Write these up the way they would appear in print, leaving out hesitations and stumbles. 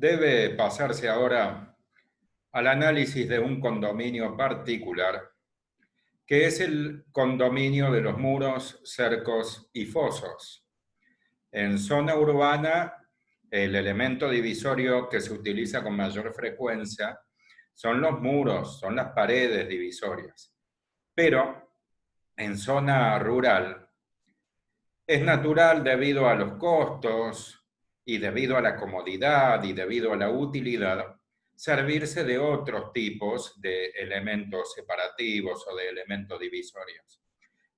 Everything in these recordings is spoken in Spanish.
debe pasarse ahora al análisis de un condominio particular, que es el condominio de los muros, cercos y fosos. En zona urbana, el elemento divisorio que se utiliza con mayor frecuencia son los muros, son las paredes divisorias. Pero en zona rural es natural, debido a los costos y debido a la comodidad y debido a la utilidad, servirse de otros tipos de elementos separativos o de elementos divisorios.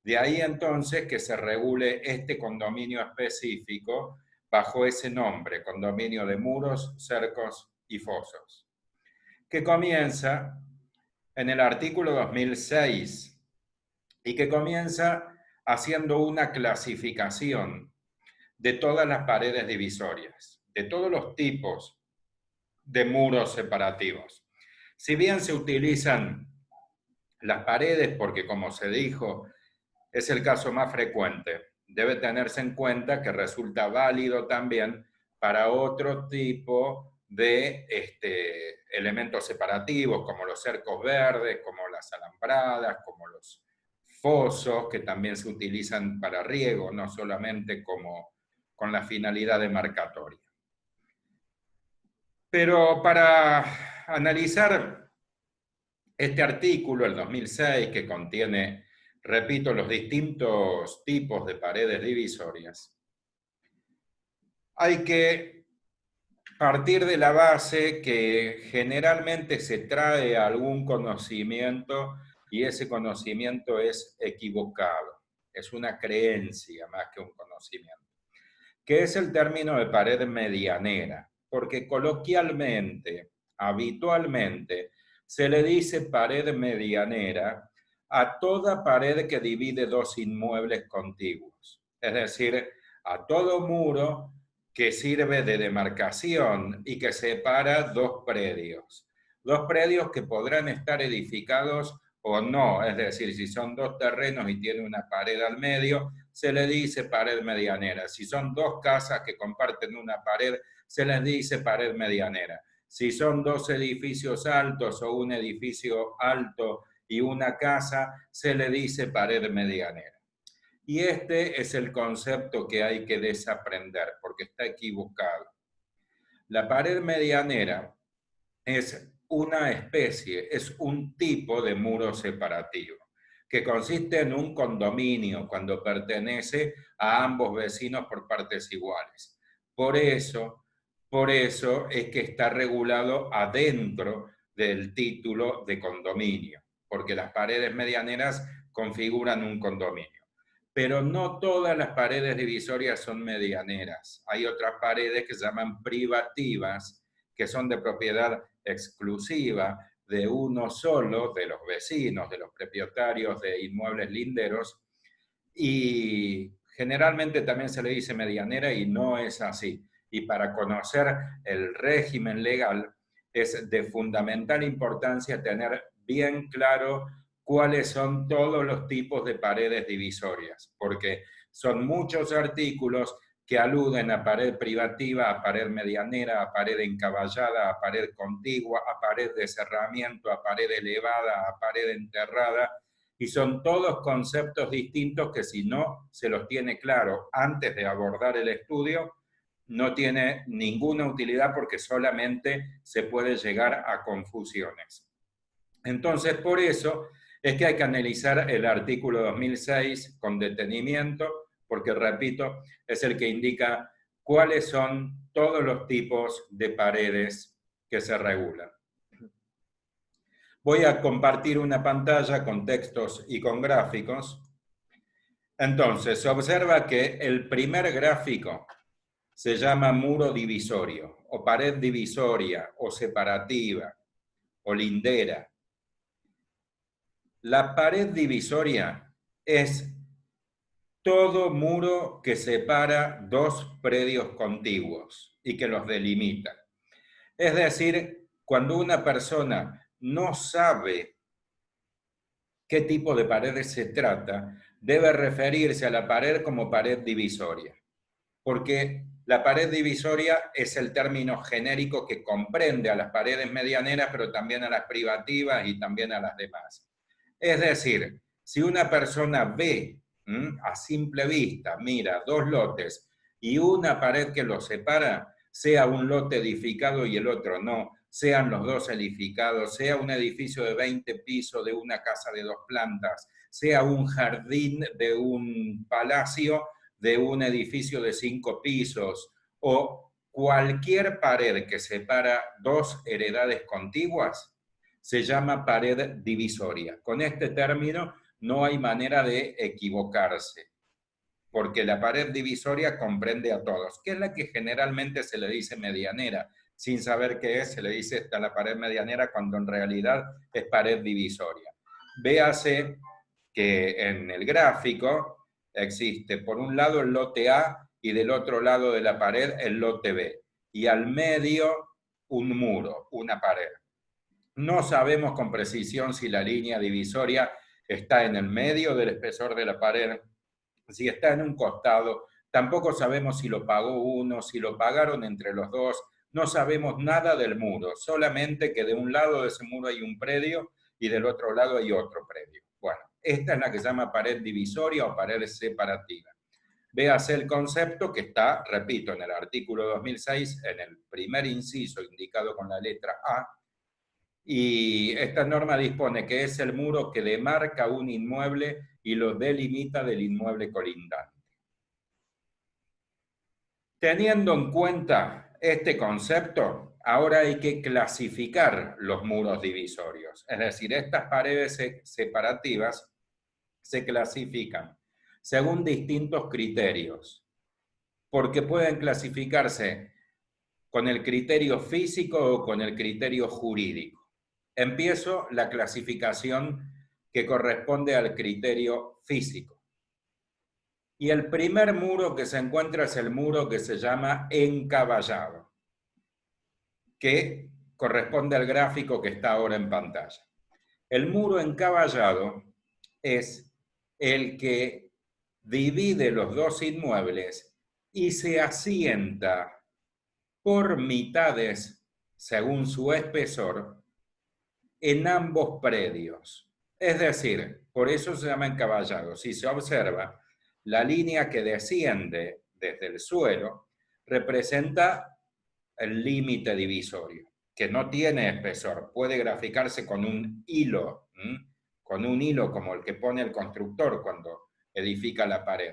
De ahí entonces que se regule este condominio específico bajo ese nombre, condominio de muros, cercos y fosos, que comienza en el artículo 2006 y que comienza haciendo una clasificación de todas las paredes divisorias, de todos los tipos de muros separativos. Si bien se utilizan las paredes, porque como se dijo, es el caso más frecuente, debe tenerse en cuenta que resulta válido también para otro tipo de elementos separativos, como los cercos verdes, como las alambradas, como los fosos, que también se utilizan para riego, no solamente como con la finalidad demarcatoria. Pero para analizar este artículo, el 2006, que contiene, repito, los distintos tipos de paredes divisorias, hay que partir de la base que generalmente se trae algún conocimiento y ese conocimiento es equivocado, es una creencia más que un conocimiento, que es el término de pared medianera, porque coloquialmente, habitualmente, se le dice pared medianera a toda pared que divide dos inmuebles contiguos, es decir, a todo muro que sirve de demarcación y que separa dos predios que podrán estar edificados o no, es decir, si son dos terrenos y tiene una pared al medio, se le dice pared medianera. Si son dos casas que comparten una pared, se les dice pared medianera. Si son dos edificios altos o un edificio alto y una casa, se le dice pared medianera. Y este es el concepto que hay que desaprender, porque está equivocado. La pared medianera es una especie, es un tipo de muro separativo, que consiste en un condominio cuando pertenece a ambos vecinos por partes iguales. Por eso es que está regulado adentro del título de condominio, porque las paredes medianeras configuran un condominio. Pero no todas las paredes divisorias son medianeras. Hay otras paredes que se llaman privativas, que son de propiedad exclusiva de uno solo, de los vecinos, de los propietarios de inmuebles linderos, y generalmente también se le dice medianera y no es así. Y para conocer el régimen legal es de fundamental importancia tener bien claro cuáles son todos los tipos de paredes divisorias, porque son muchos artículos que aluden a pared privativa, a pared medianera, a pared encaballada, a pared contigua, a pared de cerramiento, a pared elevada, a pared enterrada, y son todos conceptos distintos que si no se los tiene claro antes de abordar el estudio, no tiene ninguna utilidad porque solamente se puede llegar a confusiones. Entonces, por eso es que hay que analizar el artículo 2006 con detenimiento, porque, repito, es el que indica cuáles son todos los tipos de paredes que se regulan. Voy a compartir una pantalla con textos y con gráficos. Entonces, se observa que el primer gráfico se llama muro divisorio, o pared divisoria, o separativa, o lindera. La pared divisoria es todo muro que separa dos predios contiguos y que los delimita. Es decir, cuando una persona no sabe qué tipo de paredes se trata, debe referirse a la pared como pared divisoria, porque La pared divisoria es el término genérico que comprende a las paredes medianeras, pero también a las privativas y también a las demás. Es decir, si una persona ve a simple vista, mira, dos lotes y una pared que los separa, sea un lote edificado y el otro no, sean los dos edificados, sea un edificio de 20 pisos de una casa de 2 plantas, sea un jardín de un palacio, de un edificio de 5 pisos, o cualquier pared que separa dos heredades contiguas, se llama pared divisoria. Con este término no hay manera de equivocarse, porque la pared divisoria comprende a todos, que es la que generalmente se le dice medianera. Sin saber qué es, se le dice esta la pared medianera cuando en realidad es pared divisoria. Véase que en el gráfico existe por un lado el lote A y del otro lado de la pared el lote B. Y al medio un muro, una pared. No sabemos con precisión si la línea divisoria está en el medio del espesor de la pared, si está en un costado. Tampoco sabemos si lo pagó uno, si lo pagaron entre los dos. No sabemos nada del muro, solamente que de un lado de ese muro hay un predio y del otro lado hay otro predio. Bueno, esta es la que se llama pared divisoria o pared separativa. Véase el concepto que está, repito, en el artículo 2006, en el primer inciso indicado con la letra A, y esta norma dispone que es el muro que demarca un inmueble y lo delimita del inmueble colindante. Teniendo en cuenta este concepto, ahora hay que clasificar los muros divisorios. Es decir, estas paredes separativas se clasifican según distintos criterios, porque pueden clasificarse con el criterio físico o con el criterio jurídico. Empiezo la clasificación que corresponde al criterio físico. Y el primer muro que se encuentra es el muro que se llama encaballado, que corresponde al gráfico que está ahora en pantalla. El muro encaballado es el que divide los dos inmuebles y se asienta por mitades, según su espesor, en ambos predios. Es decir, por eso se llama encaballado. Si se observa, la línea que desciende desde el suelo representa el límite divisorio, que no tiene espesor. Puede graficarse con un hilo, con un hilo como el que pone el constructor cuando edifica la pared.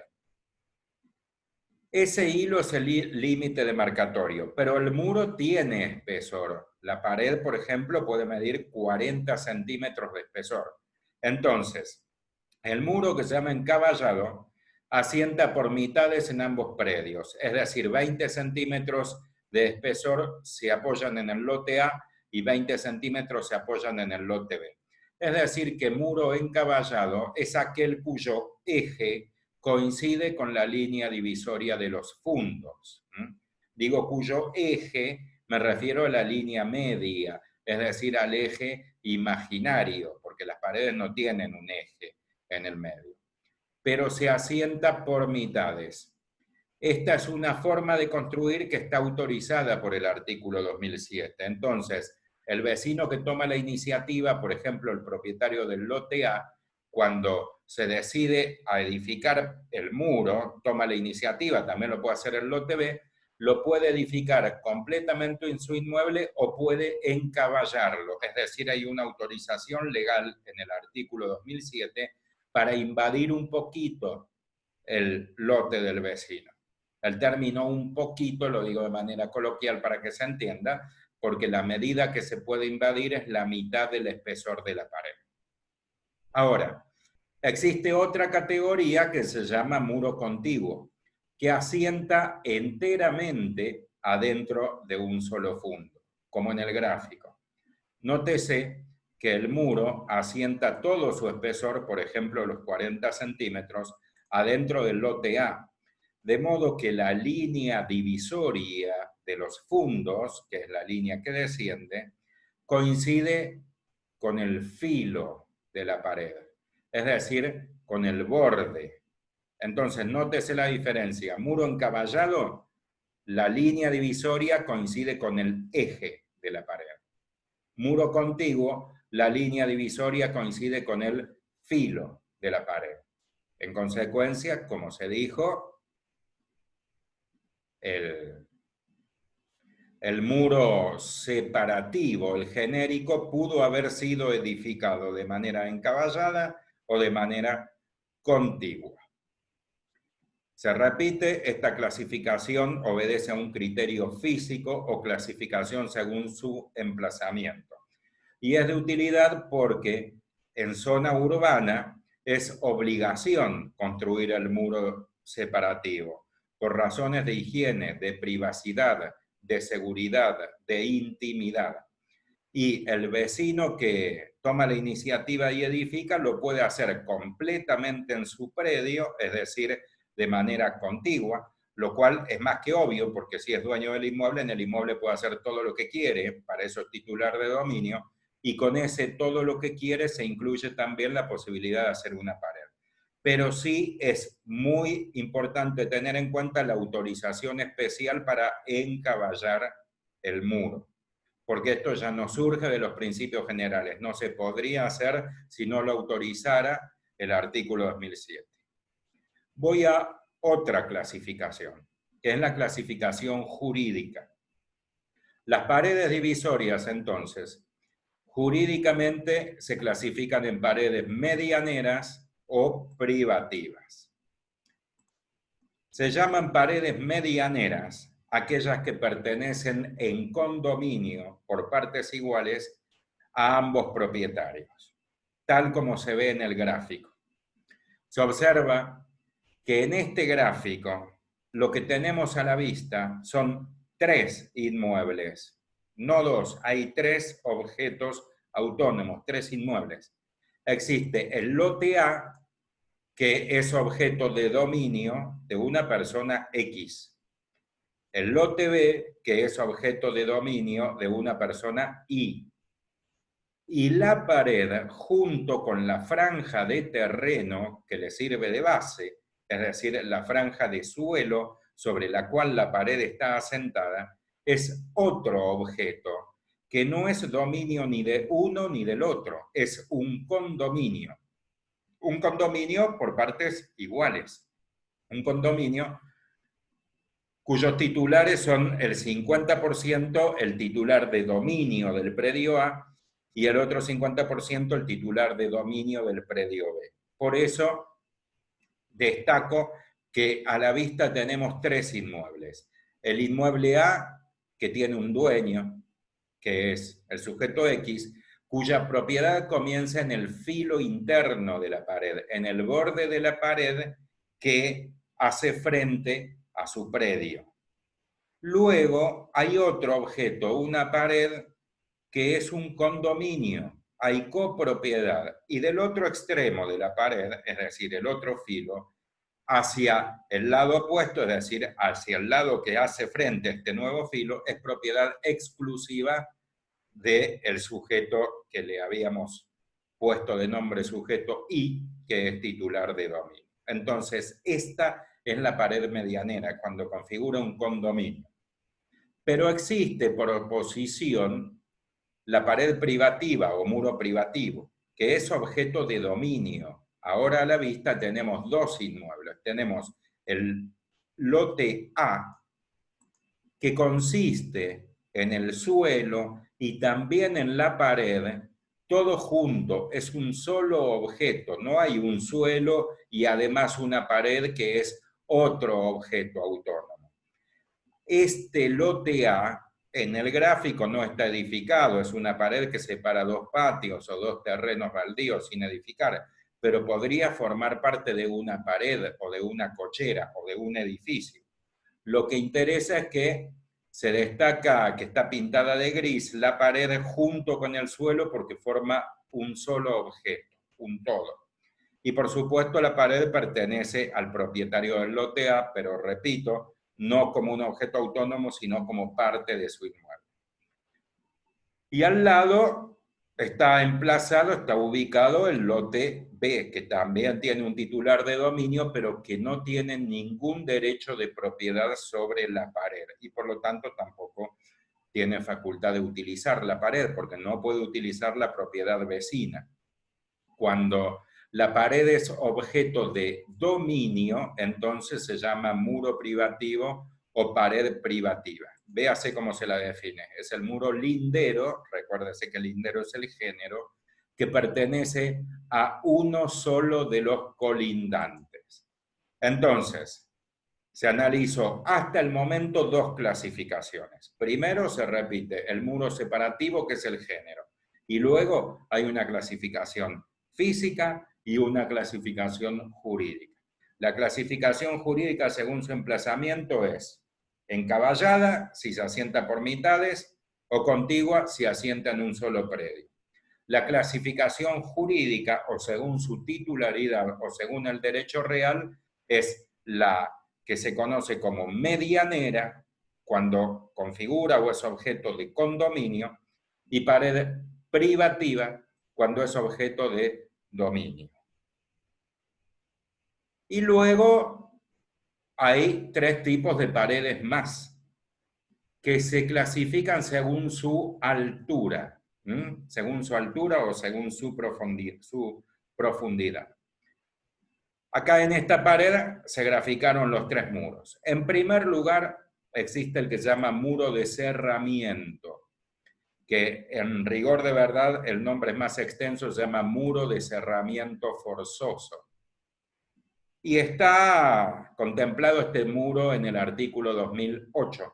Ese hilo es el límite demarcatorio, pero el muro tiene espesor. La pared, por ejemplo, puede medir 40 centímetros de espesor. Entonces, el muro que se llama encaballado asienta por mitades en ambos predios, es decir, 20 centímetros de espesor se apoyan en el lote A y 20 centímetros se apoyan en el lote B. Es decir, que muro encaballado es aquel cuyo eje coincide con la línea divisoria de los fundos. Digo cuyo eje, me refiero a la línea media, es decir, al eje imaginario, porque las paredes no tienen un eje en el medio, pero se asienta por mitades. Esta es una forma de construir que está autorizada por el artículo 2007. Entonces, el vecino que toma la iniciativa, por ejemplo, el propietario del lote A, cuando se decide a edificar el muro, toma la iniciativa, también lo puede hacer el lote B, lo puede edificar completamente en su inmueble o puede encaballarlo. Es decir, hay una autorización legal en el artículo 2007 para invadir un poquito el lote del vecino. El término un poquito lo digo de manera coloquial para que se entienda, porque la medida que se puede invadir es la mitad del espesor de la pared. Ahora, existe otra categoría que se llama muro contiguo, que asienta enteramente adentro de un solo fundo, como en el gráfico. Nótese que el muro asienta todo su espesor, por ejemplo, los 40 centímetros, adentro del lote A, de modo que la línea divisoria de los fundos, que es la línea que desciende, coincide con el filo de la pared, es decir, con el borde. Entonces, nótese la diferencia. Muro encaballado la línea divisoria coincide con el eje de la pared. Muro contiguo, la línea divisoria coincide con el filo de la pared. En consecuencia, como se dijo, el muro separativo, el genérico, pudo haber sido edificado de manera encaballada o de manera contigua. Se repite, esta clasificación obedece a un criterio físico o clasificación según su emplazamiento. Y es de utilidad porque en zona urbana es obligación construir el muro separativo por razones de higiene, de privacidad, de seguridad, de intimidad. Y el vecino que toma la iniciativa y edifica lo puede hacer completamente en su predio, es decir, de manera contigua, lo cual es más que obvio, porque si es dueño del inmueble, en el inmueble puede hacer todo lo que quiere, para eso es titular de dominio, y con ese todo lo que quiere se incluye también la posibilidad de hacer una pared. Pero sí es muy importante tener en cuenta la autorización especial para encaballar el muro, porque esto ya no surge de los principios generales, no se podría hacer si no lo autorizara el artículo 2007. Voy a otra clasificación, que es la clasificación jurídica. Las paredes divisorias, entonces, jurídicamente se clasifican en paredes medianeras o privativas. Se llaman paredes medianeras aquellas que pertenecen en condominio por partes iguales a ambos propietarios, tal como se ve en el gráfico. Se observa que en este gráfico lo que tenemos a la vista son 3 inmuebles, no 2, hay 3 objetos autónomos, 3 inmuebles. Existe el lote A, que es objeto de dominio de una persona X. El lote B, que es objeto de dominio de una persona Y. Y la pared, junto con la franja de terreno que le sirve de base, es decir, la franja de suelo sobre la cual la pared está asentada, es otro objeto que no es dominio ni de uno ni del otro, es un condominio. Un condominio por partes iguales. Un condominio cuyos titulares son el 50% el titular de dominio del predio A y el otro 50% el titular de dominio del predio B. Por eso destaco que a la vista tenemos 3 inmuebles. El inmueble A, que tiene un dueño, que es el sujeto X, cuya propiedad comienza en el filo interno de la pared, en el borde de la pared que hace frente a su predio. Luego hay otro objeto, una pared que es un condominio, hay copropiedad, y del otro extremo de la pared, es decir, el otro filo, hacia el lado opuesto, es decir, hacia el lado que hace frente a este nuevo filo, es propiedad exclusiva del sujeto que le habíamos puesto de nombre sujeto I, que es titular de dominio. Entonces, esta es la pared medianera, cuando configura un condominio. Pero existe por oposición la pared privativa o muro privativo, que es objeto de dominio. Ahora a la vista tenemos 2 inmuebles. Tenemos el lote A, que consiste en el suelo y también en la pared, todo junto, es un solo objeto, no hay un suelo y además una pared que es otro objeto autónomo. Este lote A en el gráfico no está edificado, es una pared que separa 2 patios o 2 terrenos baldíos sin edificar, pero podría formar parte de una pared o de una cochera o de un edificio. Lo que interesa es que se destaca que está pintada de gris la pared junto con el suelo porque forma un solo objeto, un todo. Y por supuesto la pared pertenece al propietario del lote A, pero repito, no como un objeto autónomo, sino como parte de su inmueble. Y al lado está emplazado, está ubicado el lote B, que también tiene un titular de dominio, pero que no tiene ningún derecho de propiedad sobre la pared y por lo tanto tampoco tiene facultad de utilizar la pared, porque no puede utilizar la propiedad vecina. Cuando la pared es objeto de dominio, entonces se llama muro privativo o pared privativa. Véase cómo se la define. Es el muro lindero, recuérdese que el lindero es el género, que pertenece a uno solo de los colindantes. Entonces, se analizó hasta el momento dos clasificaciones. Primero se repite el muro separativo, que es el género, y luego hay una clasificación física y una clasificación jurídica. La clasificación jurídica según su emplazamiento es encaballada, si se asienta por mitades, o contigua, si asienta en un solo predio. La clasificación jurídica, o según su titularidad, o según el derecho real, es la que se conoce como medianera, cuando configura o es objeto de condominio, y pared privativa, cuando es objeto de dominio. Y luego hay tres tipos de paredes más, que se clasifican según su altura, según su altura o según su profundidad. Acá en esta pared se graficaron los tres muros. En primer lugar, existe el que se llama muro de cerramiento, que en rigor de verdad el nombre es más extenso, se llama muro de cerramiento forzoso. Y está contemplado este muro en el artículo 2008,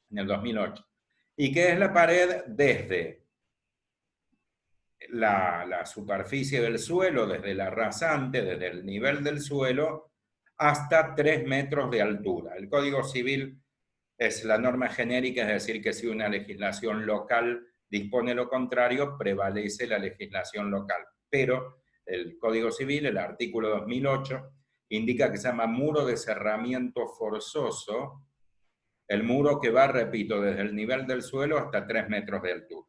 en el 2008, y que es la pared desde la superficie del suelo, desde la rasante, desde el nivel del suelo, hasta 3 metros de altura. El Código Civil es la norma genérica, es decir, que si una legislación local dispone lo contrario, prevalece la legislación local. Pero el Código Civil, el artículo 2008, indica que se llama muro de cerramiento forzoso, el muro que va, repito, desde el nivel del suelo hasta 3 metros de altura.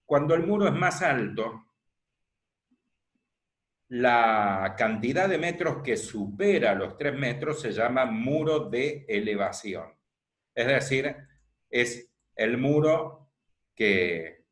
Cuando el muro es más alto, la cantidad de metros que supera los 3 metros se llama muro de elevación. Es decir, es el muro que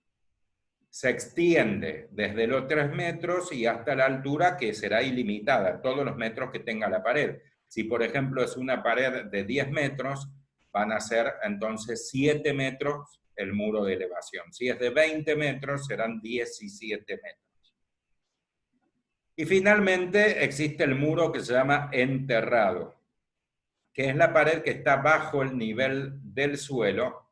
se extiende desde los 3 metros y hasta la altura, que será ilimitada, todos los metros que tenga la pared. Si, por ejemplo, es una pared de 10 metros, van a ser entonces 7 metros el muro de elevación. Si es de 20 metros, serán 17 metros. Y finalmente existe el muro que se llama enterrado, que es la pared que está bajo el nivel del suelo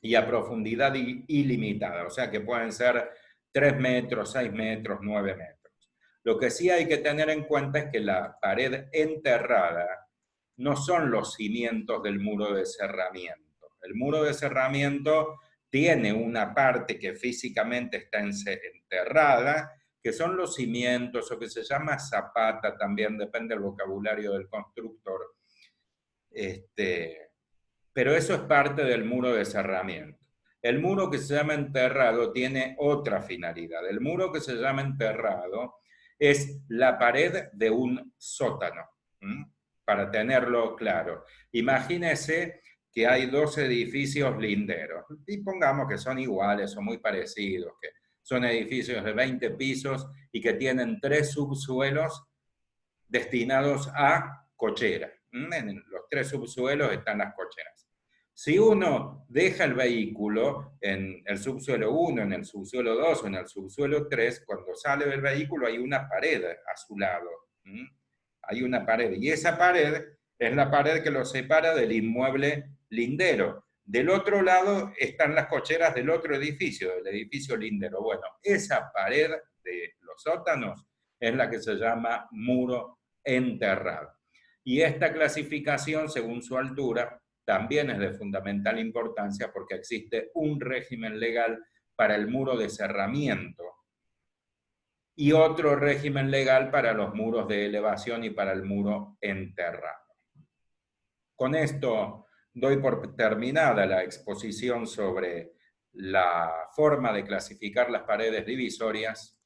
y a profundidad ilimitada, o sea que pueden ser 3 metros, 6 metros, 9 metros. Lo que sí hay que tener en cuenta es que la pared enterrada no son los cimientos del muro de cerramiento. El muro de cerramiento tiene una parte que físicamente está enterrada, que son los cimientos, o que se llama zapata, también depende del vocabulario del constructor. Pero eso es parte del muro de cerramiento. El muro que se llama enterrado tiene otra finalidad. El muro que se llama enterrado es la pared de un sótano, para tenerlo claro. Imagínese que hay dos edificios linderos, y pongamos que son iguales o muy parecidos, que son edificios de 20 pisos y que tienen 3 subsuelos destinados a cochera. En los 3 subsuelos están las cocheras. Si uno deja el vehículo en el subsuelo 1, en el subsuelo 2 o en el subsuelo 3, cuando sale del vehículo hay una pared a su lado. Hay una pared, y esa pared es la pared que lo separa del inmueble lindero. Del otro lado están las cocheras del otro edificio, del edificio lindero. Bueno, esa pared de los sótanos es la que se llama muro enterrado. Y esta clasificación, según su altura, también es de fundamental importancia porque existe un régimen legal para el muro de cerramiento y otro régimen legal para los muros de elevación y para el muro enterrado. Con esto doy por terminada la exposición sobre la forma de clasificar las paredes divisorias.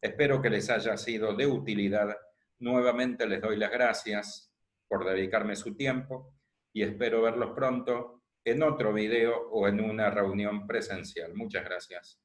Espero que les haya sido de utilidad. Nuevamente les doy las gracias por dedicarme su tiempo y espero verlos pronto en otro video o en una reunión presencial. Muchas gracias.